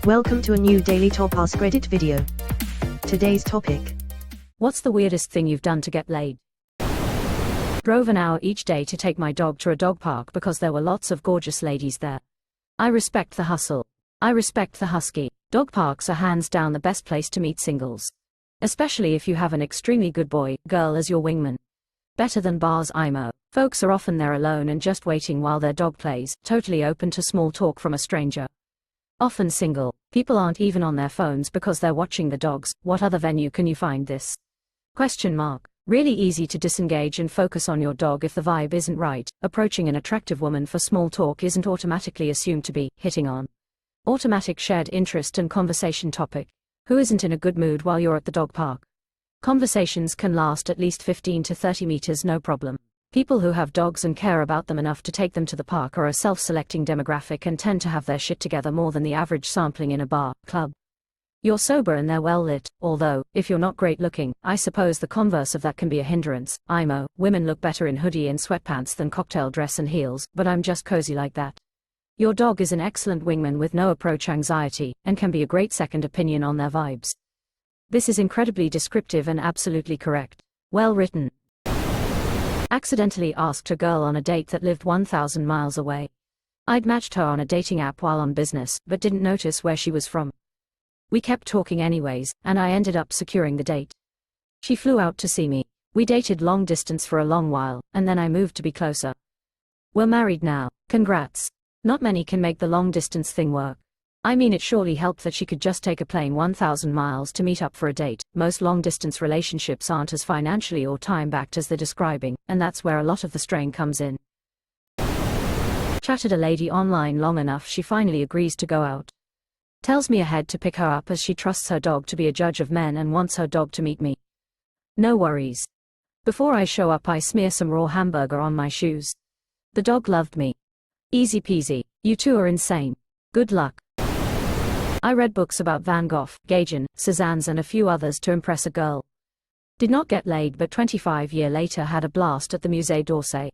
Welcome to a new Daily Top Askreddit video. Today's topic. What's the weirdest thing you've done to get laid? Drove an hour each day to take my dog to a dog park because there were lots of gorgeous ladies there. I respect the hustle. I respect the husky. Dog parks are hands down the best place to meet singles. Especially if you have an extremely good boy, girl as your wingman. Better than bars, IMO. Folks are often there alone and just waiting while their dog plays, totally open to small talk from a stranger. Often single. People aren't even on their phones because they're watching the dogs. What other venue can you find this? Really easy to disengage and focus on your dog if the vibe isn't right. Approaching an attractive woman for small talk isn't automatically assumed to be hitting on. Automatic shared interest and conversation topic. Who isn't in a good mood while you're at the dog park? Conversations can last at least 15 to 30 meters, no problem. People who have dogs and care about them enough to take them to the park are a self-selecting demographic and tend to have their shit together more than the average sampling in a bar, club. You're sober and they're well lit, although, if you're not great looking, I suppose the converse of that can be a hindrance. IMO, women look better in hoodie and sweatpants than cocktail dress and heels, but I'm just cozy like that. Your dog is an excellent wingman with no approach anxiety, and can be a great second opinion on their vibes. This is incredibly descriptive and absolutely correct. Well written. Accidentally asked a girl on a date that lived 1,000 miles away. I'd matched her on a dating app while on business, but didn't notice where she was from. We kept talking anyways, and I ended up securing the date. She flew out to see me. We dated long distance for a long while, and then I moved to be closer. We're married now. Congrats. Not many can make the long distance thing work. I mean, it surely helped that she could just take a plane 1,000 miles to meet up for a date. Most long-distance relationships aren't as financially or time-backed as they're describing, and that's where a lot of the strain comes in. Chatted a lady online long enough she finally agrees to go out. Tells me ahead to pick her up as she trusts her dog to be a judge of men and wants her dog to meet me. No worries. Before I show up I smear some raw hamburger on my shoes. The dog loved me. Easy peasy. You two are insane. Good luck. I read books about Van Gogh, Gauguin, Cézanne and a few others to impress a girl. Did not get laid but 25 years later had a blast at the Musée d'Orsay.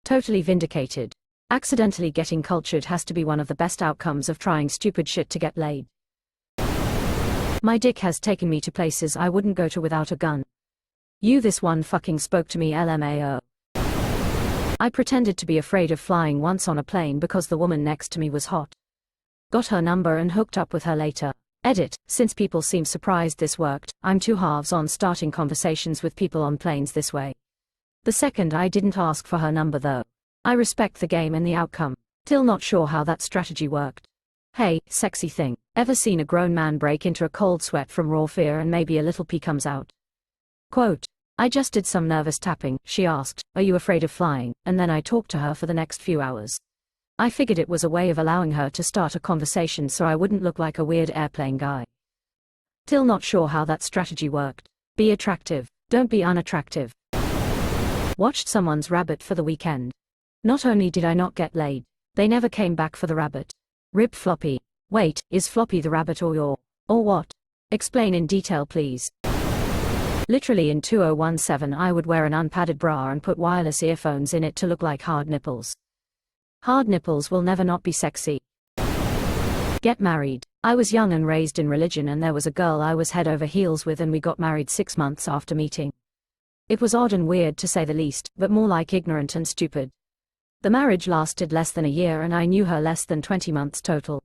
Totally vindicated. Accidentally getting cultured has to be one of the best outcomes of trying stupid shit to get laid. My dick has taken me to places I wouldn't go to without a gun. This one fucking spoke to me LMAO. I pretended to be afraid of flying once on a plane because the woman next to me was hot. Got her number and hooked up with her later. Edit, since people seem surprised this worked, I'm two halves on starting conversations with people on planes this way. The second I didn't ask for her number though. I respect the game and the outcome. Still not sure how that strategy worked. Hey, sexy thing, ever seen a grown man break into a cold sweat from raw fear and maybe a little pee comes out? Quote, I just did some nervous tapping. She asked, are you afraid of flying? And then I talked to her for the next few hours. I figured it was a way of allowing her to start a conversation so I wouldn't look like a weird airplane guy. Still not sure how that strategy worked. Be attractive. Don't be unattractive. Watched someone's rabbit for the weekend. Not only did I not get laid, they never came back for the rabbit. Rip Floppy. Wait, is Floppy the rabbit or what? Explain in detail please. Literally in 2017 I would wear an unpadded bra and put wireless earphones in it to look like hard nipples. Hard nipples will never not be sexy. Get married. I was young and raised in religion and there was a girl I was head over heels with and we got married 6 months after meeting. It was odd and weird to say the least, but more like ignorant and stupid. The marriage lasted less than a year and I knew her less than 20 months total.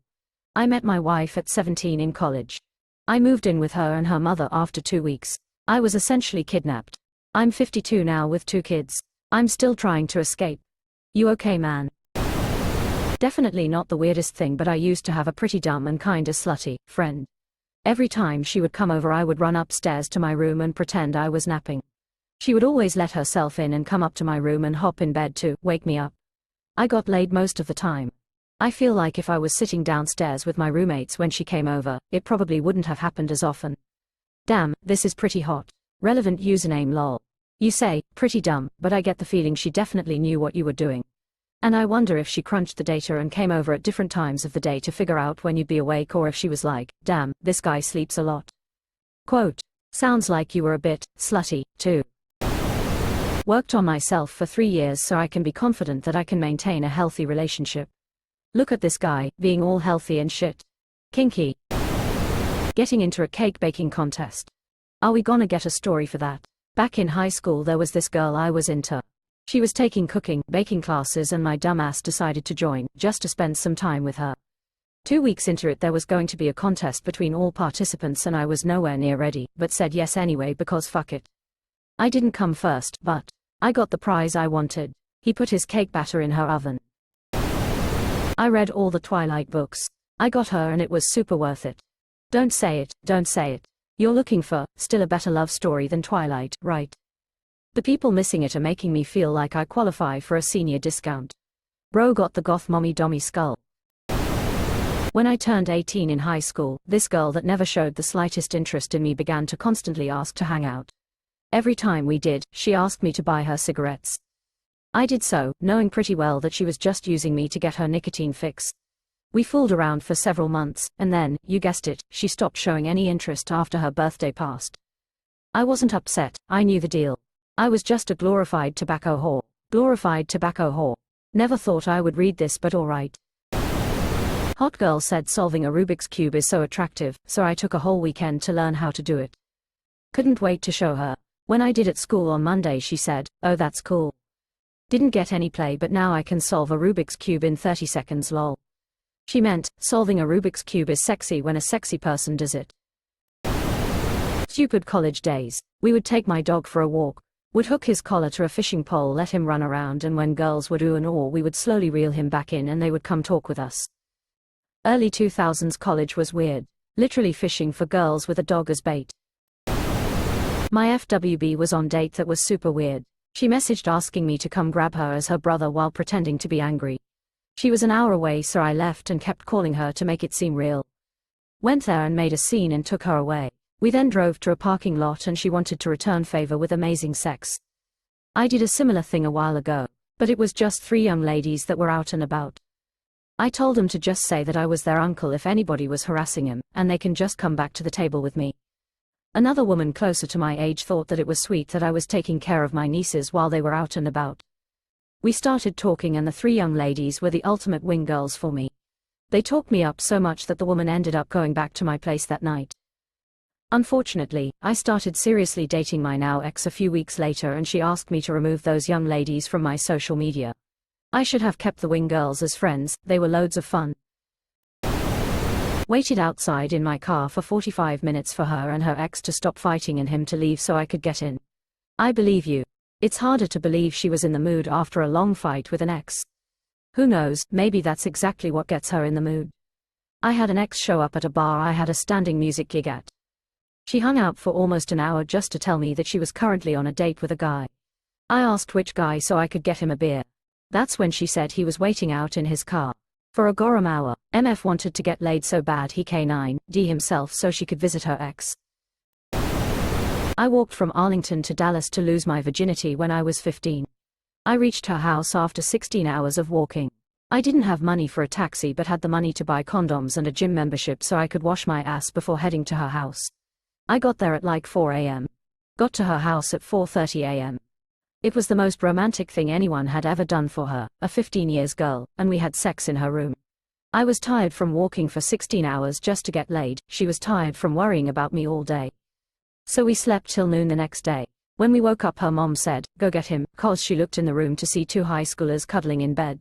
I met my wife at 17 in college. I moved in with her and her mother after 2 weeks. I was essentially kidnapped. I'm 52 now with 2 kids. I'm still trying to escape. You okay, man? Definitely not the weirdest thing, but I used to have a pretty dumb and kinda slutty friend. Every time she would come over I would run upstairs to my room and pretend I was napping. She would always let herself in and come up to my room and hop in bed to wake me up. I got laid most of the time. I feel like if I was sitting downstairs with my roommates when she came over, it probably wouldn't have happened as often. Damn, this is pretty hot. Relevant username lol. You say, pretty dumb, but I get the feeling she definitely knew what you were doing. And I wonder if she crunched the data and came over at different times of the day to figure out when you'd be awake, or if she was like, damn, this guy sleeps a lot. Quote, sounds like you were a bit slutty, too. Worked on myself for 3 years so I can be confident that I can maintain a healthy relationship. Look at this guy, being all healthy and shit. Kinky. Getting into a cake baking contest. Are we gonna get a story for that? Back in high school there was this girl I was into. She was taking cooking, baking classes and my dumbass decided to join, just to spend some time with her. 2 weeks into it there was going to be a contest between all participants and I was nowhere near ready, but said yes anyway because fuck it. I didn't come first, but I got the prize I wanted. He put his cake batter in her oven. I read all the Twilight books. I got her and it was super worth it. Don't say it, don't say it. You're looking for, still a better love story than Twilight, right? The people missing it are making me feel like I qualify for a senior discount. Bro got the goth mommy dommy skull. When I turned 18 in high school, this girl that never showed the slightest interest in me began to constantly ask to hang out. Every time we did, she asked me to buy her cigarettes. I did so, knowing pretty well that she was just using me to get her nicotine fix. We fooled around for several months, and then, you guessed it, she stopped showing any interest after her birthday passed. I wasn't upset, I knew the deal. I was just a glorified tobacco whore. Glorified tobacco whore. Never thought I would read this, but alright. Hot girl said solving a Rubik's Cube is so attractive, so I took a whole weekend to learn how to do it. Couldn't wait to show her. When I did at school on Monday she said, "Oh that's cool. Didn't get any play but now I can solve a Rubik's Cube in 30 seconds lol." She meant, solving a Rubik's Cube is sexy when a sexy person does it. Stupid college days. We would take my dog for a walk, would hook his collar to a fishing pole, let him run around, and when girls would ooh and aw we would slowly reel him back in and they would come talk with us. Early 2000s college was weird. Literally fishing for girls with a dog as bait. My FWB was on date that was super weird. She messaged asking me to come grab her as her brother while pretending to be angry. She was an hour away so I left and kept calling her to make it seem real. Went there and made a scene and took her away. We then drove to a parking lot and she wanted to return favor with amazing sex. I did a similar thing a while ago, but it was just 3 young ladies that were out and about. I told them to just say that I was their uncle if anybody was harassing him, and they can just come back to the table with me. Another woman closer to my age thought that it was sweet that I was taking care of my nieces while they were out and about. We started talking and the 3 young ladies were the ultimate wing girls for me. They talked me up so much that the woman ended up going back to my place that night. Unfortunately, I started seriously dating my now ex a few weeks later and she asked me to remove those young ladies from my social media. I should have kept the wing girls as friends, they were loads of fun. Waited outside in my car for 45 minutes for her and her ex to stop fighting and him to leave so I could get in. I believe you. It's harder to believe she was in the mood after a long fight with an ex. Who knows, maybe that's exactly what gets her in the mood. I had an ex show up at a bar I had a standing music gig at. She hung out for almost an hour just to tell me that she was currently on a date with a guy. I asked which guy so I could get him a beer. That's when she said he was waiting out in his car. For a gorum hour, MF wanted to get laid so bad he K9'd himself so she could visit her ex. I walked from Arlington to Dallas to lose my virginity when I was 15. I reached her house after 16 hours of walking. I didn't have money for a taxi but had the money to buy condoms and a gym membership so I could wash my ass before heading to her house. I got there at like 4 a.m. Got to her house at 4:30 a.m. It was the most romantic thing anyone had ever done for her, a 15 years girl, and we had sex in her room. I was tired from walking for 16 hours just to get laid, she was tired from worrying about me all day. So we slept till noon the next day. When we woke up her mom said, "Go get him," cause she looked in the room to see 2 high schoolers cuddling in bed.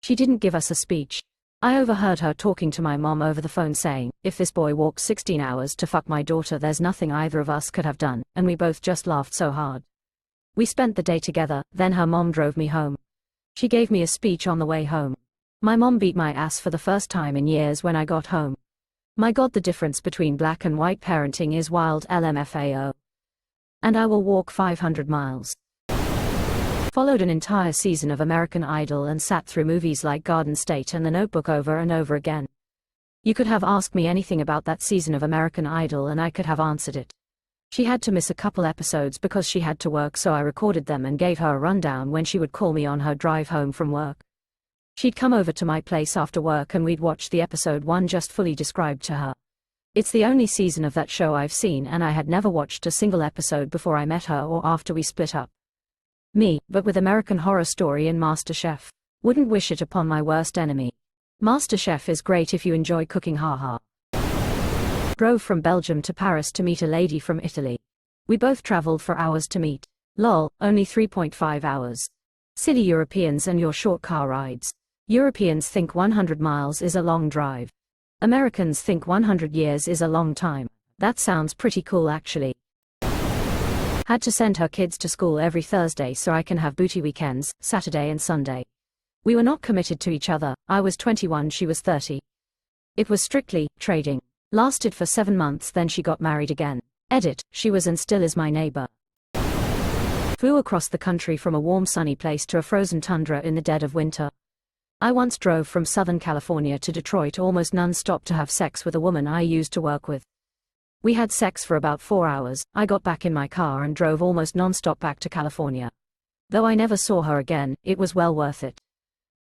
She didn't give us a speech. I overheard her talking to my mom over the phone saying, "If this boy walked 16 hours to fuck my daughter there's nothing either of us could have done," and we both just laughed so hard. We spent the day together, then her mom drove me home. She gave me a speech on the way home. My mom beat my ass for the first time in years when I got home. My god, the difference between black and white parenting is wild, LMFAO. And I will walk 500 miles. Followed an entire season of American Idol and sat through movies like Garden State and The Notebook over and over again. You could have asked me anything about that season of American Idol and I could have answered it. She had to miss a couple episodes because she had to work, so I recorded them and gave her a rundown when she would call me on her drive home from work. She'd come over to my place after work and we'd watch the episode 1 just fully described to her. It's the only season of that show I've seen and I had never watched a single episode before I met her or after we split up. Me, but with American Horror Story and MasterChef. Wouldn't wish it upon my worst enemy. MasterChef is great if you enjoy cooking, haha. Drove from Belgium to Paris to meet a lady from Italy. We both traveled for hours to meet. Lol, only 3.5 hours. Silly Europeans and your short car rides. Europeans think 100 miles is a long drive. Americans think 100 years is a long time. That sounds pretty cool actually. Had to send her kids to school every Thursday so I can have booty weekends, Saturday and Sunday. We were not committed to each other, I was 21, she was 30. It was strictly trading. Lasted for 7 months, then she got married again. Edit, she was and still is my neighbor. Flew across the country from a warm sunny place to a frozen tundra in the dead of winter. I once drove from Southern California to Detroit almost non-stop to have sex with a woman I used to work with. We had sex for about 4 hours, I got back in my car and drove almost non-stop back to California. Though I never saw her again, it was well worth it.